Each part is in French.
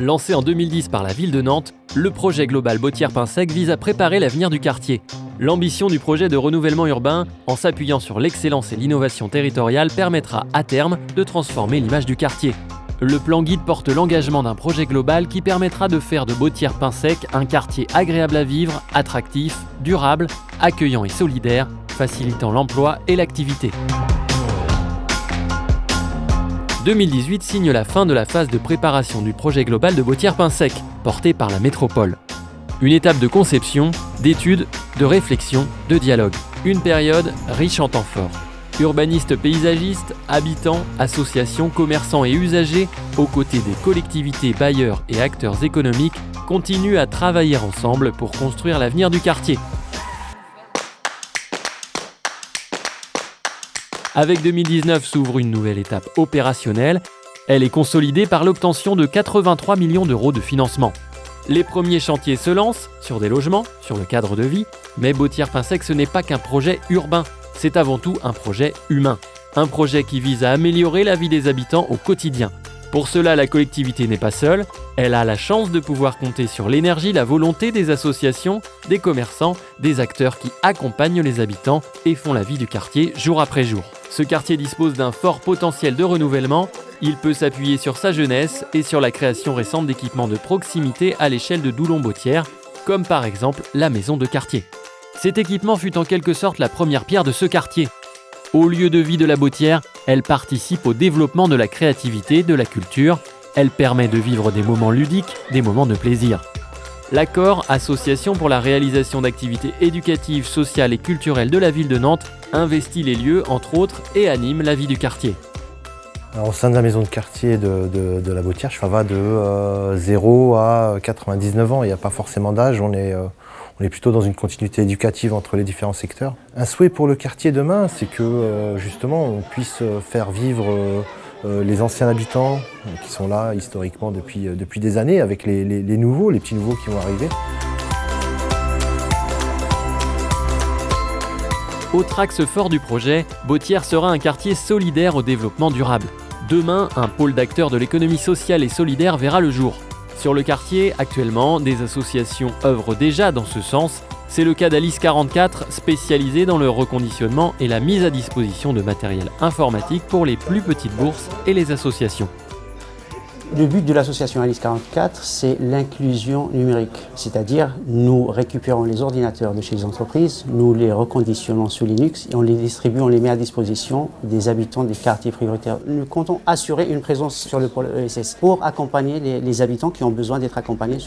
Lancé en 2010 par la ville de Nantes, le projet global Bautières-Pinsec vise à préparer l'avenir du quartier. L'ambition du projet de renouvellement urbain, en s'appuyant sur l'excellence et l'innovation territoriale, permettra à terme de transformer l'image du quartier. Le plan guide porte l'engagement d'un projet global qui permettra de faire de Bautières-Pinsec un quartier agréable à vivre, attractif, durable, accueillant et solidaire, facilitant l'emploi et l'activité. 2018 signe la fin de la phase de préparation du projet global de Bautières-Pinsec, porté par la métropole. Une étape de conception, d'étude, de réflexion, de dialogue. Une période riche en temps forts. Urbanistes paysagistes, habitants, associations, commerçants et usagers, aux côtés des collectivités, bailleurs et acteurs économiques, continuent à travailler ensemble pour construire l'avenir du quartier. Avec 2019 s'ouvre une nouvelle étape opérationnelle. Elle est consolidée par l'obtention de 83 millions d'euros de financement. Les premiers chantiers se lancent sur des logements, sur le cadre de vie, mais Bautières-Pinsec, ce n'est pas qu'un projet urbain, c'est avant tout un projet humain. Un projet qui vise à améliorer la vie des habitants au quotidien. Pour cela, la collectivité n'est pas seule, elle a la chance de pouvoir compter sur l'énergie, la volonté des associations, des commerçants, des acteurs qui accompagnent les habitants et font la vie du quartier jour après jour. Ce quartier dispose d'un fort potentiel de renouvellement, il peut s'appuyer sur sa jeunesse et sur la création récente d'équipements de proximité à l'échelle de Doulon-Bautières, comme par exemple la maison de quartier. Cet équipement fut en quelque sorte la première pierre de ce quartier. Au lieu de vie de la Bautière, elle participe au développement de la créativité, de la culture. Elle permet de vivre des moments ludiques, des moments de plaisir. L'Accord, association pour la réalisation d'activités éducatives, sociales et culturelles de la ville de Nantes, investit les lieux, entre autres, et anime la vie du quartier. Alors, au sein de la maison de quartier de la Bautière, ça va de 0 à 99 ans. Il n'y a pas forcément d'âge, on est plutôt dans une continuité éducative entre les différents secteurs. Un souhait pour le quartier demain, c'est que justement on puisse faire vivre les anciens habitants qui sont là historiquement depuis des années, avec les nouveaux, les petits nouveaux qui vont arriver. Autre axe fort du projet, Bautières sera un quartier solidaire au développement durable. Demain, un pôle d'acteurs de l'économie sociale et solidaire verra le jour. Sur le quartier, actuellement, des associations œuvrent déjà dans ce sens. C'est le cas d'Alice 44, spécialisée dans le reconditionnement et la mise à disposition de matériel informatique pour les plus petites bourses et les associations. Le but de l'association Alice 44, c'est l'inclusion numérique. C'est-à-dire, nous récupérons les ordinateurs de chez les entreprises, nous les reconditionnons sous Linux et on les distribue, on les met à disposition des habitants des quartiers prioritaires. Nous comptons assurer une présence sur le pôle ESS pour accompagner les habitants qui ont besoin d'être accompagnés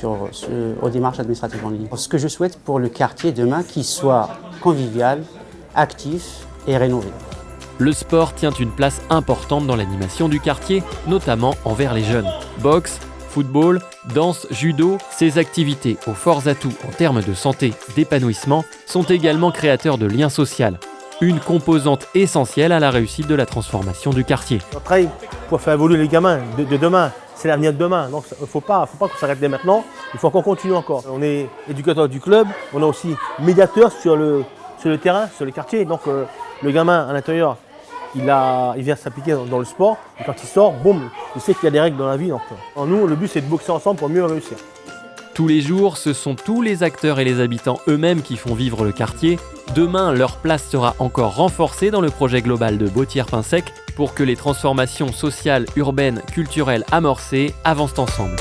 aux démarches administratives en ligne. Ce que je souhaite pour le quartier demain, qu'il soit convivial, actif et rénové. Le sport tient une place importante dans l'animation du quartier, notamment envers les jeunes. Boxe, football, danse, judo, ces activités aux forts atouts en termes de santé, d'épanouissement, sont également créateurs de liens sociaux. Une composante essentielle à la réussite de la transformation du quartier. On travaille pour faire évoluer les gamins de demain. C'est l'avenir de demain. Donc il ne faut pas qu'on s'arrête dès maintenant, il faut qu'on continue encore. On est éducateur du club, on est aussi médiateur sur le terrain, sur les quartiers. Donc le gamin à l'intérieur, il vient s'appliquer dans le sport, et quand il sort, boum, il sait qu'il y a des règles dans la vie. Donc, nous, le but, c'est de boxer ensemble pour mieux réussir. Tous les jours, ce sont tous les acteurs et les habitants eux-mêmes qui font vivre le quartier. Demain, leur place sera encore renforcée dans le projet global de Bautières-Pinsec pour que les transformations sociales, urbaines, culturelles amorcées avancent ensemble.